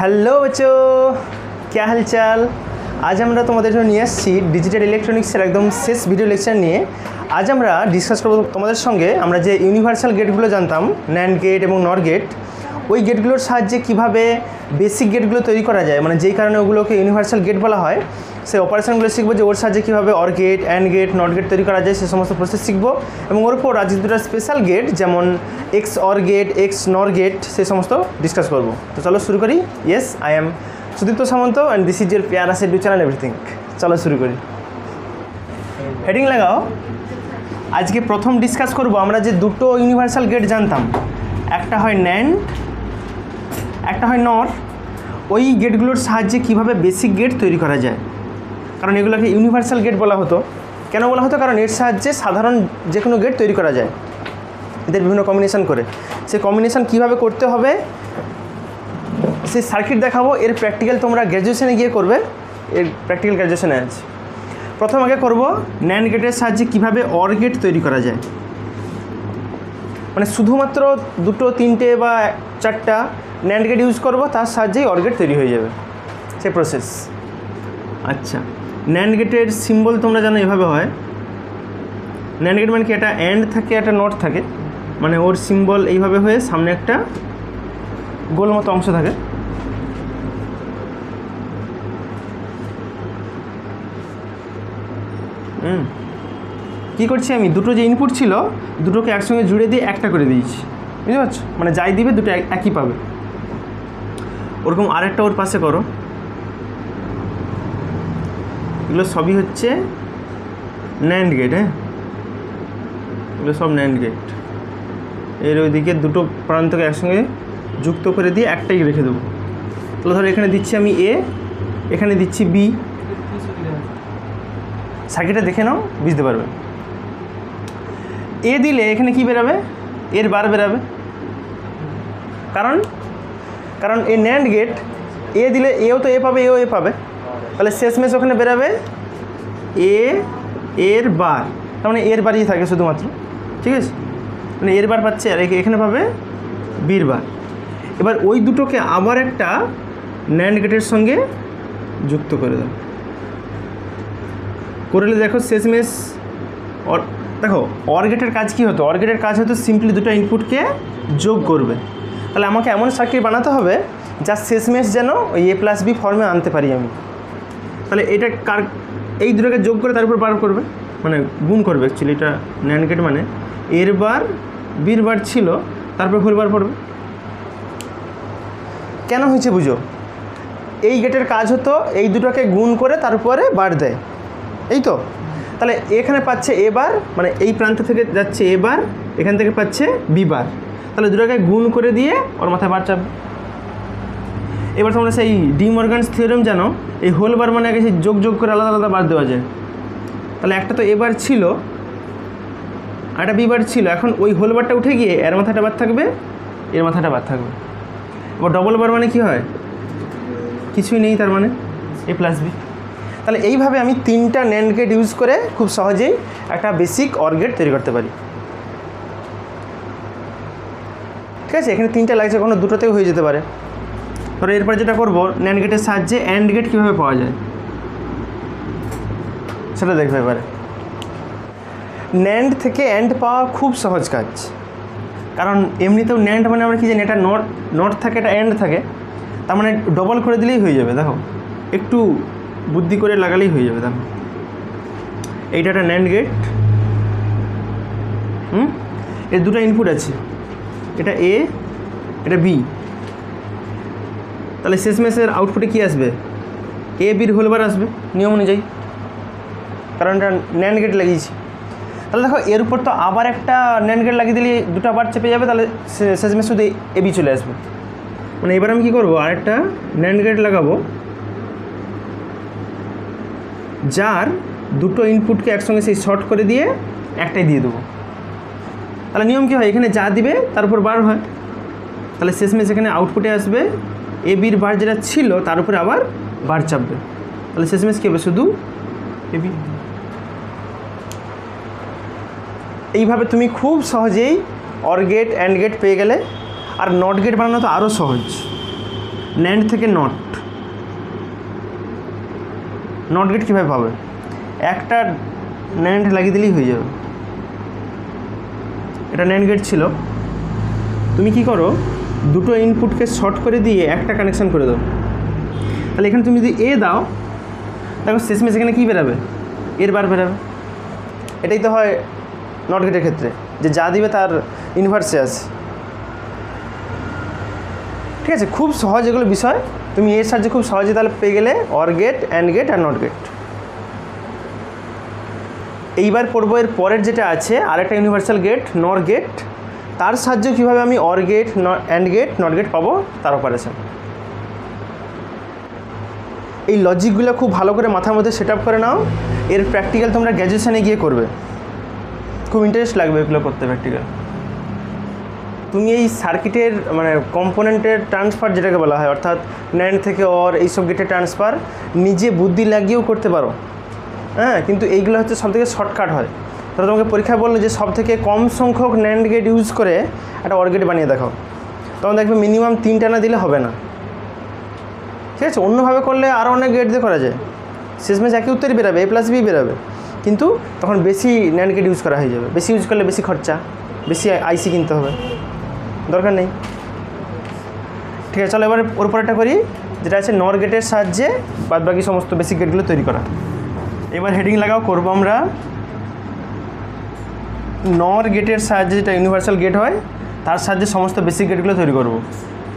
Hello बच्चों, क्या हालचाल। आज আমরা তোমাদের জন্য নিয়ে আসছি ডিজিটাল ইলেকট্রনিক্সের একদম শেষ ভিডিও লেকচার নিয়ে। আজ আমরা ডিসকাস করব তোমাদের সঙ্গে আমরা যে ইউনিভার্সাল গেটগুলো জানতাম, ন্যান্ড গেট এবং নর গেট, ওই গেটগুলোর সাহায্যে কিভাবে বেসিক গেটগুলো তৈরি করা যায়, মানে যেই কারণে ওগুলোকে ইউনিভার্সাল গেট বলা হয়, সেই অপারেশনগুলো শিখবো যে ওর সাহায্যে কীভাবে or gate, and gate, not gate তৈরি করা যায় সে সমস্ত প্রসেস শিখবো। এবং ওর উপর আজ দুটো স্পেশাল গেট যেমন এক্স অর গেট, এক্স নর গেট, সেই সমস্ত ডিসকাস করবো। তো চলো শুরু করি। Yes, I am Sudipta Samanta and this is your পেয়ারা সেট চ্যানেল এভরিথিং। চলো শুরু করি। হেডিং লাগাও। আজকে প্রথম ডিসকাস করব আমরা যে দুটো ইউনিভার্সাল গেট জানতাম, একটা হয় ন্যান্ড, একটা হয় নর। ওই গেটগুলোর সাহায্যে কীভাবে বেসিক গেট তৈরি করা যায়, কারণ এগুলোকে ইউনিভার্সাল গেট বলা হতো। কেন বলা হতো? কারণ এর সাহায্যে সাধারণ যে কোনো গেট তৈরি করা যায় এদের বিভিন্ন কম্বিনেশন করে। সেই কম্বিনেশন কীভাবে করতে হবে সেই সার্কিট দেখাবো। এর প্র্যাকটিক্যাল তোমরা গ্র্যাজুয়েশনে গিয়ে করবে, এর প্র্যাকটিক্যাল গ্র্যাজুয়েশনে আছে। প্রথম আগে করব ন্যান্ড গেটের সাহায্যে কীভাবে অর গেট তৈরি করা যায়, মানে শুধুমাত্র দুটো, তিনটে বা চারটা ন্যান্ড গেট ইউজ করব, তার সাহায্যেই অর গেট তৈরি হয়ে যাবে, সে প্রসেস। আচ্ছা, ন্যান্ড গেটের সিম্বল তোমরা জানো এভাবে হয়। ন্যান্ড গেট মানে কি, একটা অ্যান্ড থাকে, একটা নট থাকে, মানে ওর সিম্বল এইভাবে হয়ে সামনে একটা গোল মতো অংশ থাকে। কী করছি আমি, দুটো যে ইনপুট ছিল দুটোকে একসঙ্গে জুড়ে দিয়ে একটা করে দিয়েছি, বুঝতে পারছো? মানে যাই দিবে দুটো একই পাবে। ওরকম আরেকটা ওর পাশে করো। এগুলো সবই হচ্ছে ন্যান্ড গেট। হ্যাঁ, এগুলো সব ন্যান্ড গেট। এর ওইদিকে দুটো প্রান্তকে একসঙ্গে যুক্ত করে দিয়ে একটাই রেখে দেবো। তাহলে ধরো এখানে দিচ্ছি আমি এ, এখানে দিচ্ছি বি। সার্কিটটা দেখে নাও, বুঝতে পারবে। এ দিলে এখানে কি বেরাবে? এর বার বেরাবে। কারণ এই ন্যান্ড গেট এ দিলে এও তো এ পাবে, এও এ পাবে, তাহলে শেষমেশ ওখানে বেরাবে এ এর বার, তার মানে এর বারই থাকে শুধুমাত্র, ঠিক আছে? মানে এর বার পাচ্ছে আর এখানে পাবে বির বার। এবার ওই দুটোকে আবার একটা ন্যান্ড গেটের সঙ্গে যুক্ত করে দাও। করলে দেখো শেষমেশ দেখো অর গেটের কাজ কী হতো? অর গেটের কাজ হতো সিম্পলি দুটো ইনপুটকে যোগ করবে। তাহলে আমাকে এমন সার্কিট বানাতে হবে যা শেষমেশ যেন ওই এ প্লাস বি ফর্মে আনতে পারি আমি। তাহলে এটা এই দুটোকে যোগ করে তার উপর বার করবে, মানে গুণ করবে। অ্যাকচুয়ালি এটা ন্যান্ড গেট মানে এর বার বির বার ছিল, তারপর হোল বার পড়বে। কেন হয়েছে বুঝো? এই গেটের কাজ হতো এই দুটোকে গুণ করে তারপরে বার দেয়, এই তো। তাহলে এখানে পাচ্ছে এ বার, মানে এই প্রান্ত থেকে যাচ্ছে এ বার, এখান থেকে পাচ্ছে বি বার, তাহলে দুটোকে গুণ করে দিয়ে ওর মাথায় বার চাপবে। এবার তোমরা সেই ডি মর্গানস থিওরেম জানো, এই হোল বার মানে আগে সেই যোগ করে আলাদা আলাদা বার দেওয়া যায়। তাহলে একটা তো এ বার ছিল আর একটা বি বার ছিল, এখন ওই হোল বারটা উঠে গিয়ে এর মাথাটা বার থাকবে, এর মাথাটা বার থাকবে। এবার ডবল বার মানে কি হয়? কিছুই নেই, তার মানে এ প্লাস বি। তাহলে এইভাবে আমি তিনটা ন্যান্ড গেট ইউজ করে খুব সহজেই একটা বেসিক অর গেট তৈরি করতে পারি, ঠিক আছে? এখানে তিনটা লাগছে, কোনো দুটোতেও হয়ে যেতে পারে। ধরো এরপর যেটা করবো, ন্যান্ড গেটের সাহায্যে অ্যান্ড গেট কীভাবে পাওয়া যায় সেটা দেখবে এবারে। ন্যান্ড থেকে অ্যান্ড পাওয়া খুব সহজ কাজ, কারণ এমনিতেও ন্যান্ড মানে আমরা কি জানি, এটা নট থাকে, এটা অ্যান্ড থাকে, তার মানে ডবল করে দিলেই হয়ে যাবে। দেখো একটু বুদ্ধি করে লাগালেই হয়ে যাবে। দেখো এইটা একটা ন্যান্ড গেট, এর দুটো ইনপুট আছে, এটা এ, এটা বি। তাহলে শেষমেশের আউটপুটে কী আসবে? এ বির হোল বার আসবে নিয়ম অনুযায়ী, কারণ এটা ন্যান্ড গেট লাগিয়েছি। তাহলে দেখো এর উপর তো আবার একটা ন্যান্ড গেট লাগিয়ে দিলে দুটো বার চেপে যাবে, তাহলে শেষমেশ শুধু এ বি চলে আসবে। মানে এবার আমি কী করবো, আরেকটা ন্যান্ড গেট লাগাবো যার দুটো ইনপুটকে একসঙ্গে সেই শর্ট করে দিয়ে একটাই দিয়ে দেবো। তাহলে নিয়ম কী হয়, এখানে যা দিবে তার উপর বার হয়, তাহলে শেষমেশ এখানে আউটপুটে আসবে এ বির বার যেটা ছিল তার উপরে আবার বার চাপবে, তাহলে শেষমেশ কী হবে? শুধু এ বি। এইভাবে তুমি খুব সহজেই অর গেট, অ্যান্ড গেট পেয়ে গেলে। আর নট গেট বানানো তো আরও সহজ। ন্যান্ড থেকে নট গেট কীভাবে পাবে? একটা ন্যান্ড লাগিয়ে দিলেই হয়ে যাবে। এটা ন্যান্ড গেট ছিল, তুমি কি করো, দুটো ইনপুটকে শর্ট করে দিয়ে একটা কানেকশান করে দাও। তাহলে এখানে তুমি যদি এ দাও, দেখো শেষমেশ এখানে কী বেরাবে? এর বার বেরাবে। এটাই তো হয় নট গেটের ক্ষেত্রে, যে যা দিবে তার ইনভার্সে আছে। ঠিক আছে, খুব সহজ এগুলো বিষয়, তুমি এর সাহায্যে খুব সহজে তাহলে পেয়ে গেলে অর গেট, অ্যান্ড গেট আর নট গেট। এইবার পড়বো এর পরের যেটা আছে আরেকটা ইউনিভার্সাল গেট, নর গেট। তার সাহায্যে কীভাবে আমি or gate, and gate, not gate পাবো তার অপারেশন। এই লজিকগুলো খুব ভালো করে মাথার মধ্যে সেট আপ করে নাও। এর প্র্যাকটিক্যাল তোমরা গ্র্যাজুয়েশনে গিয়ে করবে, খুব ইন্টারেস্ট লাগবে এগুলো করতে প্র্যাকটিক্যাল। তুমি এই সার্কিটের মানে কম্পোনেন্টের ট্রান্সফার যেটাকে বলা হয়, অর্থাৎ ন্যান্ড থেকে অর, এইসব গেটের ট্রান্সফার নিজে বুদ্ধি লাগিয়েও করতে পারো। হ্যাঁ, কিন্তু এইগুলো হচ্ছে সবথেকে শর্টকাট হয়। তাহলে তোমাকে পরীক্ষায় বললো যে সবথেকে কম সংখ্যক ন্যান্ড গেট ইউজ করে একটা অর গেট বানিয়ে দেখাও, তখন দেখবে মিনিমাম 3টা না দিলে হবে না। ঠিক আছে, অন্যভাবে করলে আরও অনেক গেট দিয়ে করা যায়, শেষমেশ একই উত্তরই বেরাবে, A+B বেরাবে, কিন্তু তখন বেশি ন্যান্ড গেট ইউজ করা হয়ে যাবে। বেশি ইউজ করলে বেশি খরচা, বেশি আইসি কিনতে হবে, দরকার নেই। ঠিক আছে, চলো এবার ওর পরেরটা করি, যেটা আছে নর গেটের সাহায্যে বাদবাকি সমস্ত বেসিক গেটগুলো তৈরি করা। এবার হেডিং লাগাও, করবো আমরা নর গেটের সাহায্যে, যেটা ইউনিভার্সাল গেট হয় তার সাহায্যে সমস্ত বেসিক গেটগুলো তৈরি করব।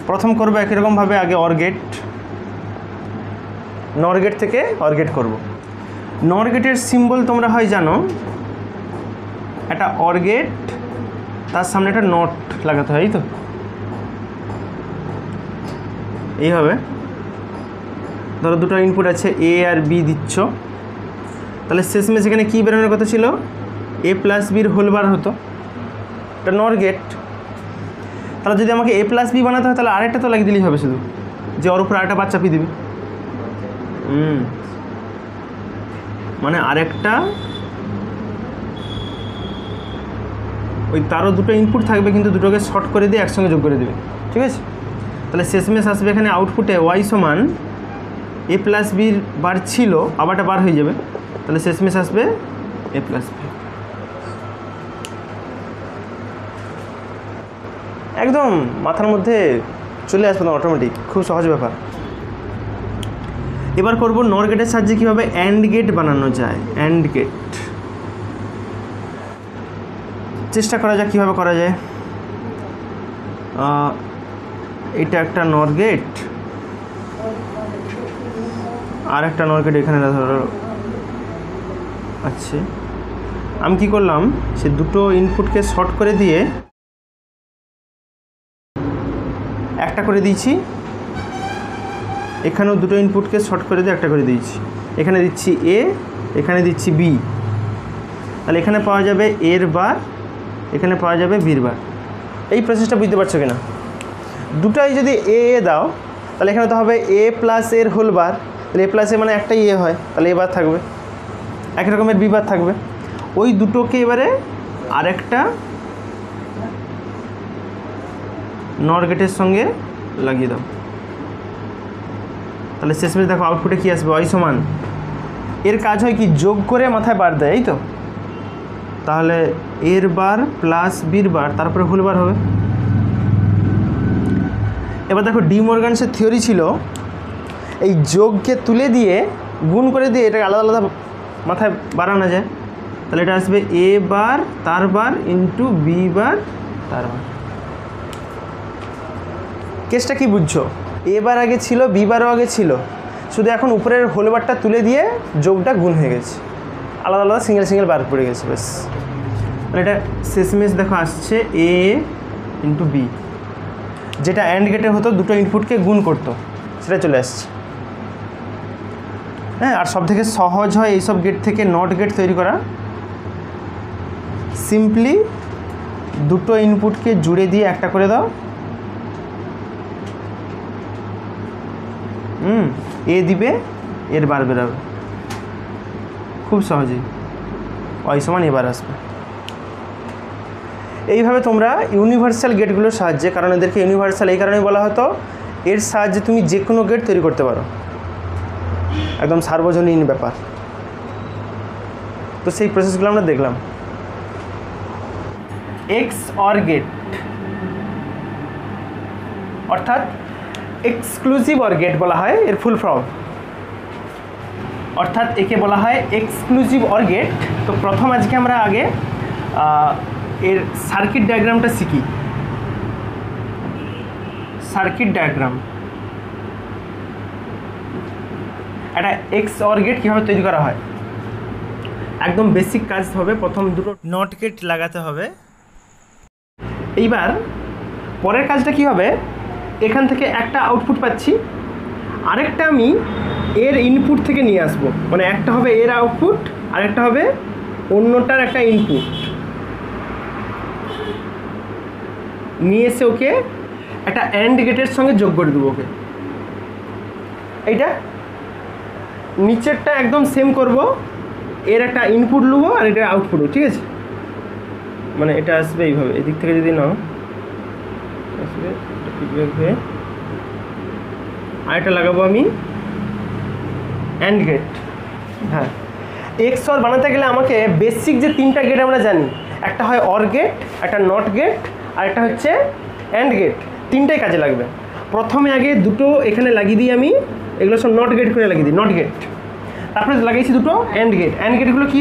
প্রথম করবো একই রকমভাবে, আগে অর গেট, নর গেট থেকে অর গেট করব। নর গেটের সিম্বল তোমরা হয় জানো, একটা অর গেট, তার সামনে একটা নট লাগাতে হয়, এই তো এইভাবে। ধরো দুটো ইনপুট আছে, এ আর বি দিচ্ছ, তাহলে শেষমেশ এখানে কী বেরোনোর কথা ছিল? A+B হোল বার হতো, এটা নর গেট। তাহলে যদি আমাকে A+B বানাতে হয় তাহলে আরেকটা তো লাগিয়ে দিলেই হবে, শুধু যে ওর উপর আরেকটা বার চাপিয়ে দিবি। মানে আরেকটা, ওই তারও দুটো ইনপুট থাকবে কিন্তু দুটোকে শর্ট করে দিয়ে একসঙ্গে যোগ করে দেবে। ঠিক আছে, তাহলে শেষমেশ আসবে এখানে আউটপুটে y সমান A+B বার ছিল, আবারটা বার হয়ে যাবে, তাহলে শেষমেশ আসবে A+B। একদম মাথার মধ্যে চলে আসবে না অটোমেটিক, খুব সহজ ব্যাপার। এবার করব নর গেটের সাহায্যে কীভাবে অ্যান্ড গেট বানানো যায়। অ্যান্ড গেট চেষ্টা করা যাক কীভাবে করা যায়। এটা একটা নর গেট, আর একটা নর গেট এখানে ধরো আছে। আমি কি করলাম, সে দুটো ইনপুটকে শর্ট করে দিয়ে একটা করে দিয়েছি, এখানেও দুটো ইনপুটকে শর্ট করে দিয়ে একটা করে দিয়েছি। এখানে দিচ্ছি এ, এখানে দিচ্ছি বি, তাহলে এখানে পাওয়া যাবে এর বার, এখানে পাওয়া যাবে বির বার। এই প্রসেসটা বুঝতে পারছো কিনা? দুটাই যদি এ দাও তাহলে এখানে তো হবে A+ এর হোল বার, তাহলে A+ মানে একটাই এ হয়, তাহলে এ বার থাকবে, এক রকমের বি বার থাকবে। ওই দুটোকে এবারে আরেকটা নর গেটের সঙ্গে লাগিয়ে দাও, তাহলে শেষমেশ দেখো আউটপুটে কী আসবে, y সমান, এর কাজ হয় কি যোগ করে মাথায় বার দেয়, এই তো, তাহলে এর বার প্লাস বির বার, তারপরে হোল বার হবে। এবার দেখো ডি মর্গানসের থিওরি ছিল এই যোগকে তুলে দিয়ে গুণ করে দিয়ে এটাকে আলাদা আলাদা মাথায় বাড়ানো যায়, তাহলে এটা আসবে এ বার তার বার ইন্টু বি বার তার বার। কেসটা কি বুঝছো? এ বার আগে ছিল, বি বারও আগে ছিল, শুধু এখন উপরের হোল বারটা তুলে দিয়ে যোগটা গুণ হয়ে গেছে, আলাদা আলাদা সিঙ্গেল সিঙ্গেল বার পড়ে গেছে, ব্যাস। মানে এটা শেষমেশ দেখো আসছে এ ইন্টু বি, যেটা অ্যান্ড গেটে হতো দুটো ইনপুটকে গুণ করতো, সেটা চলে আসছে। হ্যাঁ, আর সব থেকে সহজ হয় এইসব গেট থেকে নট গেট তৈরি করা। সিম্পলি দুটো ইনপুটকে জুড়ে দিয়ে একটা করে দাও, এ দিবে, এর বার বেরোবে, খুব সহজেই y সমান এবার আসবে। এইভাবে তোমরা ইউনিভার্সাল গেটগুলোর সাহায্যে, কারণ এদেরকে ইউনিভার্সাল এই কারণেই বলা হতো, এর সাহায্যে তুমি যে কোনো গেট তৈরি করতে পারো, একদম সার্বজনীন ব্যাপার। তো সেই প্রসেসগুলো আমরা দেখলাম। এক্স অর গেট অর্থাৎ এক্সক্লুসিভ অর গেট বলা হয় এর ফুল ফর্ম, অর্থাৎ একে বলা হয় এক্সক্লুসিভ অর গেট। তো প্রথম আজকে আমরা আগে এর সার্কিট ডায়াগ্রামটা শিখি। সার্কিট ডায়াগ্রাম একটা এক্স অর গেট কীভাবে তৈরি করা হয়, একদম বেসিক কাজ হবে। প্রথম দুটো নট গেট লাগাতে হবে। এইবার পরের কাজটা কি হবে, এখান থেকে একটা আউটপুট পাচ্ছি, আরেকটা আমি এর ইনপুট থেকে নিয়ে আসব, মানে একটা হবে এর আউটপুট, আরেকটা হবে অন্যটার একটা ইনপুট। নিয়ে এসে ওকে একটা অ্যান্ড গেটের সঙ্গে যোগ করে দেবো। ওকে এইটা নিচেরটা একদম সেম করব, এর একটা ইনপুট নেবো আর এটা আউটপুট, ঠিক আছে? মানে এটা আসবে এইভাবে, এদিক থেকে যদি নাও আসবে ফিডব্যাক হয়ে, আর এটা লাগাবো আমি অ্যান্ড গেট। হ্যাঁ, এক্স অর বানাতে গেলে আমাকে বেসিক যে তিনটা গেট আমরা জানি, একটা হয় অর গেট, একটা নট গেট, আর একটা হচ্ছে অ্যান্ড গেট। তিনটাই কাজে লাগবে। প্রথমে আগে দুটো এখানে লাগিয়ে দিই আমি, এগুলো সব নট গেট করে লাগিয়ে দিই, নট গেট। তারপরে লাগিয়েছি দুটো অ্যান্ড গেট। অ্যান্ড গেটগুলো কি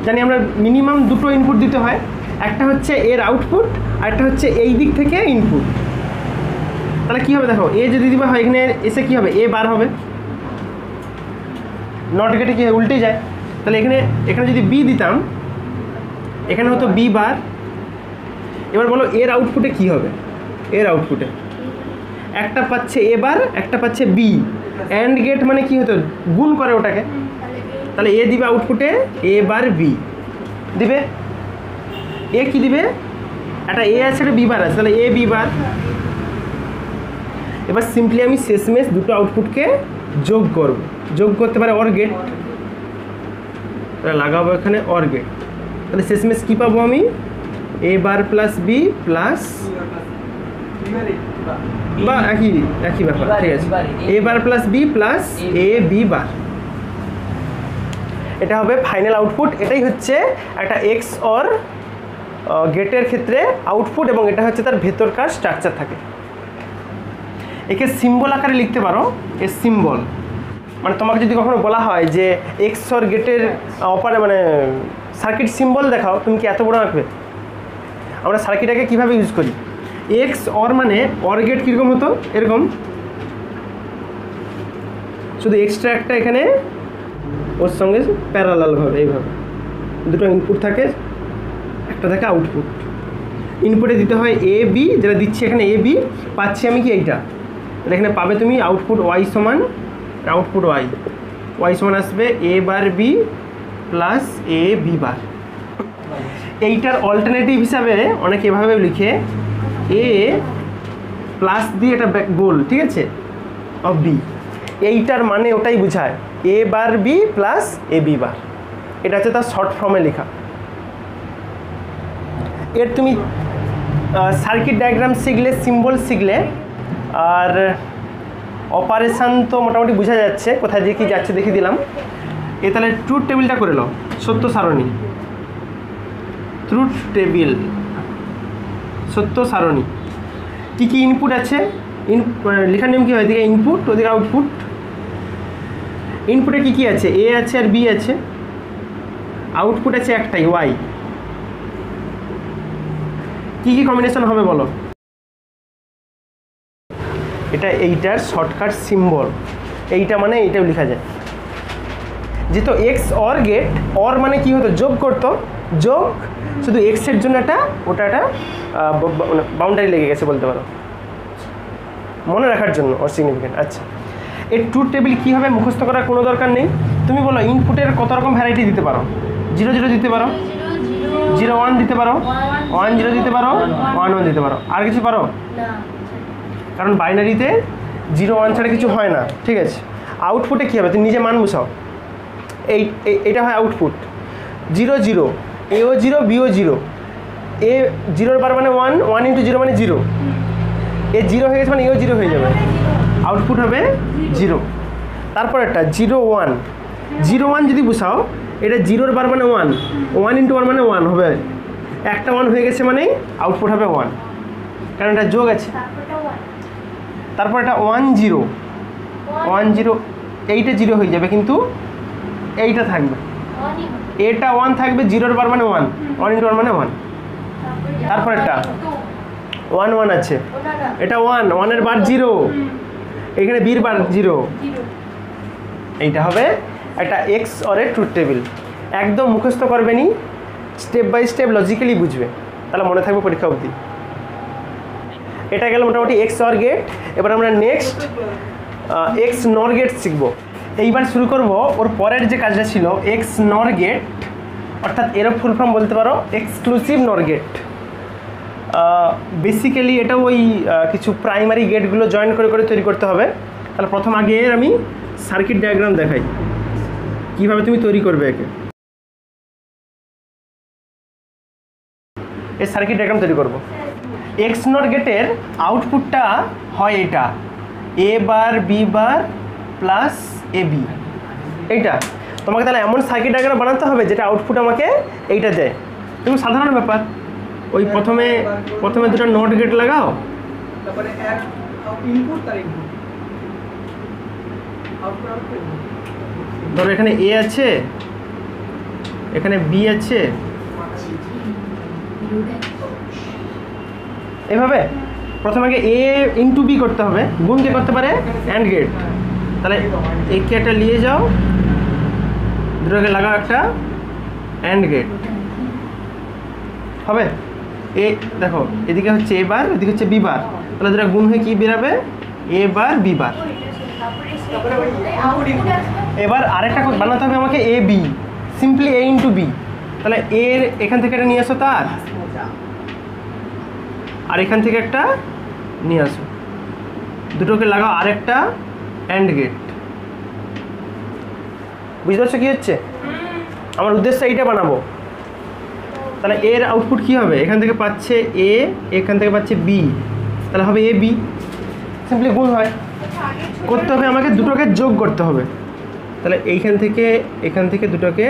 জানি আমরা, মিনিমাম দুটো ইনপুট দিতে হয়, একটা হচ্ছে এর আউটপুট আর একটা হচ্ছে এই দিক থেকে ইনপুট। তাহলে কী হবে দেখো, এ যদি দিবা হয় এখানে এসে কী হবে, এ বার হবে, নট গেটে কী হয় উল্টে যায়। তাহলে এখানে যদি বি দিতাম, এখানে হতো বি বার। এবার বলো এর আউটপুটে কি হবে, এর আউটপুটে একটা পাচ্ছে এ বার, একটা পাচ্ছে বি। অ্যান্ড গেট মানে কি হতো, গুণ করে ওটাকে। তাহলে এ দিবে আউটপুটে এ বার বি দিবে, এ কি দিবে, একটা এ আছে একটা বি বার আছে, তাহলে এ বি বার। এবার সিম্পলি আমি শেষমেশ দুটো আউটপুটকে যোগ করব, যোগ করতে পারে অর গেট, তাহলে লাগাবো এখানে অর গেট। তাহলে শেষমেশ কী পাবো আমি, এ বার প্লাস বি প্লাস, বা একই ব্যাপার, ঠিক আছে, এ বার plus B plus A B বার। এটা হবে ফাইনাল আউটপুট। এটাই হচ্ছে একটা এক্স অর গেটের ক্ষেত্রে আউটপুট, এবং এটা হচ্ছে তার ভেতরকার স্ট্রাকচার থাকে। একে সিম্বল আকারে লিখতে পারো, এর সিম্বল মানে তোমাকে যদি কখনো বলা হয় যে এক্স অর গেটের মানে সার্কিট সিম্বল দেখাও, তুমি কি এত বড় আঁকবে? আমরা সার্কিটটাকে কীভাবে ইউজ করি, এক্স অর মানে অর গেট কীরকম হতো, এরকম, শুধু এক্সট্রা একটা এখানে ওর সঙ্গে প্যারালালভাবে এইভাবে দুটো ইনপুট থাকে, একটা থাকে আউটপুট। ইনপুটে দিতে হয় এ বি, যেটা দিচ্ছি এখানে এ বি, পাচ্ছি আমি কি এইটা, তাহলে এখানে পাবে তুমি আউটপুট ওয়াই সমান, আউটপুট ওয়াই সমান আসবে এ বার বি প্লাস এ বি বার। এইটার অল্টারনেটিভ হিসাবে অনেকে এভাবে লিখে এ প্লাস দিয়ে এটা গোল, ঠিক আছে, অফ বি। এইটার মানে ওটাই বোঝায় এ বার বি প্লাস এ বি বার, এটা হচ্ছে তার শর্ট ফর্মে লেখা। এর তুমি সার্কিট ডায়াগ্রাম শিখলে, সিম্বল শিখলে, আর অপারেশান তো মোটামুটি বোঝা যাচ্ছে, কোথায় দিয়ে কী যাচ্ছে দেখিয়ে দিলাম। এ তাহলে ট্রুথ টেবিলটা করে নাও, সত্য সারণী, ট্রুথ টেবিল, সত্য সারণী। কী কী ইনপুট আছে, লেখার নেম কী হয়, এদিকে ইনপুট ওদিকে আউটপুট। ইনপুটে কী কী আছে, এ আছে আর বি আছে, আউটপুট আছে একটাই ওয়াই। কী কী কম্বিনেশন হবে বলো, এটা এইটার শর্টকাট সিম্বল, এইটা মানে এইটাও লেখা যায়। যেহেতু এক্স অর গেট, অর মানে কি হতো, যোগ করতো, যোগ শুধু এক্সের জন্য একটা, ওটা একটা বাউন্ডারি লেগে গেছে বলতে পারো, মনে রাখার জন্য ওর সিগনিফিকেন্ট। আচ্ছা, এর ট্রুথ টেবিল কী হবে মুখস্থ করার কোনো দরকার নেই। তুমি বলো ইনপুটের কত রকম ভ্যারাইটি দিতে পারো, 0 0 দিতে পারো, 0 1 দিতে পারো, 1 0 দিতে পারো, 1 1 দিতে পারো, আর কিছু পারো? কারণ বাইনারিতে 0 1 ছাড়া কিছু হয় না, ঠিক আছে। আউটপুটে কী হবে, তুমি নিজে মান বসাও, এইটা হয় আউটপুট 0 0, এও 0 বিও 0, এ 0 বার মানে 1, 1 × 0 মানে 0, এ 0 হয়ে গেছে মানে এও 0 হয়ে যাবে, আউটপুট হবে 0। তারপর একটা 0 1, 0 1 যদি বসাও, এটা 0 বার মানে 1, 1 × 1 মানে 1 হবে, একটা 1 হয়ে গেছে মানে আউটপুট হবে 1, কারণ এটা যোগ আছে। তারপর এটা 1 0, 1 0, এইটা 0 হয়ে যাবে, কিন্তু এইটা থাকবে, এটা 1 থাকবে, 0 বার মানে 1, 1 × 1 মানে 1। তারপর একটা 1 1 আছে, এটা 1, 1 এর বার 0, এখানে বির বার 0, এইটা হবে একটা এক্স অরের ট্রুথ টেবিল। একদম মুখস্থ করবে নি, স্টেপ বাই স্টেপ লজিক্যালি বুঝবে, তাহলে মনে থাকবে পরীক্ষা অবধি। এটা গেল মোটামুটি এক্স অর গেট। এবার আমরা নেক্সট এক্স নর গেট শিখবো। এইবার শুরু করব ওর পরের যে কাজটা ছিল এক্স নর গেট, অর্থাৎ এর ফুল ফর্ম বলতে পারো এক্সক্লুসিভ নর গেট। বেসিক্যালি এটা ওই কিছু প্রাইমারি গেটগুলো জয়েন করে করে তৈরি করতে হবে। তাহলে প্রথম আগে আমি সার্কিট ডায়াগ্রাম দেখাই কীভাবে তুমি তৈরি করবে একে। এই সার্কিট ডায়াগ্রাম তৈরি করব। এক্স নর গেটের আউটপুটটা হয় এটা এ বার B bar plus A B, এইটা তোমাকে তাহলে এমন সার্কিট ডায়াগ্রাম বানাতে হবে যেটা আউটপুট আমাকে এইটা দেয়। তুমি সাধারণ ব্যাপার, ওই প্রথমে দুটো নট গেট লাগাও, তারপরে এক ইনপুট তার ইনপুট আউটপুট। ধরো এখানে এ আছে, এখানে বি আছে, এভাবে প্রথমে আগে এ ইনটু বি করতে হবে, গুণ কে করতে পারে অ্যান্ড গেট। তাহলে একে একটা নিয়ে যাও, দুটোকে লাগাও একটা অ্যান্ড গেট হবে। এ দেখো এদিকে হচ্ছে এ বার, এদিকে হচ্ছে বি বার, তাহলে দুটো গুণ হয়ে কি বেরাবে এ বার বি বার। এবার আরেকটা বানাতে হবে আমাকে A B, simply A into B. তাহলে এর এখান থেকে একটা নিয়ে আসো তার, আর এখান থেকে একটা নিয়ে আসো, দুটোকে লাগাও আরেকটা অ্যান্ড গেট। বুঝতে পারছো কী হচ্ছে? আমার উদ্দেশ্য এইটা বানাবো। তাহলে এর আউটপুট কী হবে? এখান থেকে পাচ্ছে এ, এখান থেকে পাচ্ছে বি, তাহলে হবে এ বি। সিম্পলি গুণ হয়, করতে হবে আমাকে দুটোকে যোগ করতে হবে। তাহলে এইখান থেকে এখান থেকে দুটোকে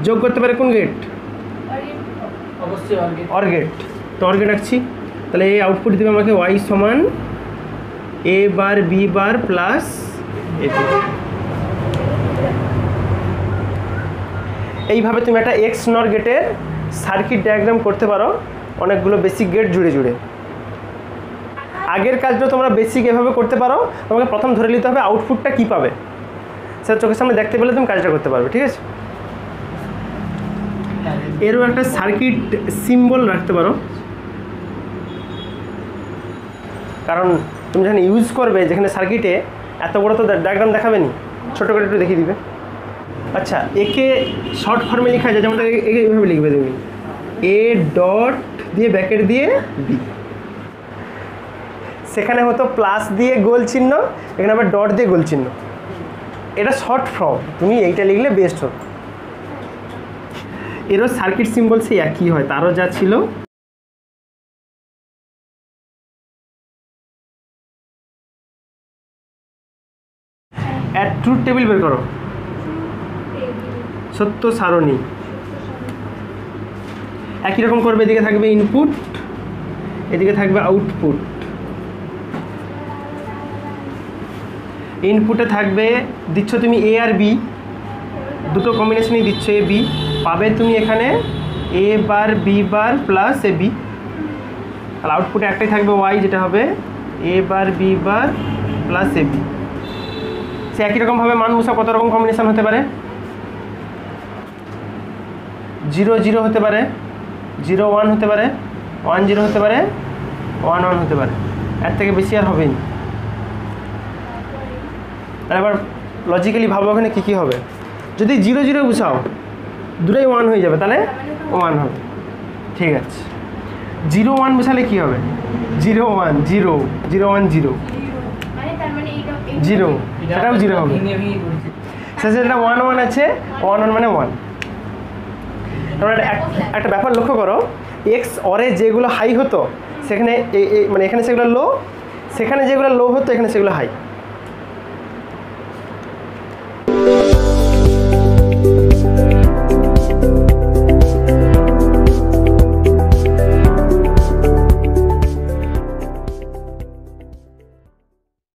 যোগ করতে পারে কোন গেট? অবশ্যই অর গেট। তো অর গেট রাখছি। তাহলে এই আউটপুট দেবে আমাকে ওয়াই সমান এ বার B bar plus A B. এইভাবে তুমি একটা এক্স নর গেটের সার্কিট ডায়াগ্রাম করতে পারো অনেকগুলো বেসিক গেট জুড়ে জুড়ে। আগের কাজটা তোমরা বেসিক এভাবে করতে পারো, তোমাকে প্রথম ধরে নিতে হবে আউটপুটটা কী পাবে, সেটা চোখের সামনে দেখতে পেলে তুমি কাজটা করতে পারবে। ঠিক আছে, এরও একটা সার্কিট সিম্বল রাখতে পারো, কারণ তুমি যখন ইউজ করবে যেখানে সার্কিটে এত বড় তো ডায়াগ্রাম দেখাবে নি, ছোটো করে একটু দেখিয়ে দিবে। আচ্ছা, একে শর্ট ফর্মে লেখা যায়, যেমন এইভাবে লিখবে তুমি এ ডট দিয়ে ব্যাকেট দিয়ে বি। সেখানে হতো প্লাস দিয়ে গোল চিহ্ন, এখানে আবার ডট দিয়ে গোল চিহ্ন। এটা শর্ট ফর্ম, তুমি এইটা লিখলে বেস্ট হবে। এরও সার্কিট সিম্বল সেই একই হয়, তারও যা ছিল। ট্রুথ টেবিল বের করো, সত্য সারণী একই রকম করবে। এদিকে থাকবে ইনপুট, এদিকে থাকবে আউটপুট। ইনপুটে থাকবে দিচ্ছ তুমি এ আর বি, দুটো কম্বিনেশনই দিচ্ছ এ বি, পাবে তুমি এখানে এ বার B bar plus A B. তাহলে আউটপুটে একটাই থাকবে ওয়াই, যেটা হবে এ বার B bar plus A B. সে একই রকমভাবে মান বসা কত রকম কম্বিনেশন হতে পারে? 0 0 হতে পারে, 0 1 হতে পারে, 1 0 হতে পারে, 1 1 হতে পারে, এর থেকে বেশি আর হবেই না। তাহলে এবার লজিক্যালি ভাবো ওখানে কী কী হবে। যদি 0 0 বসাও, দুটোই 1 হয়ে যাবে, তাহলে 1 হবে। ঠিক আছে, 0 1 বসালে কী হবে? 0 1 0 0 1 0 0, সেটাও 0 হবে। শেষে যেটা 1 1 আছে, 1 1 মানে 1। তোমরা একটা ব্যাপার লক্ষ্য করো, এক্স অরে যেগুলো হাই হতো সেখানে মানে এখানে সেগুলো লো, সেখানে যেগুলো লো হতো এখানে সেগুলো হাই।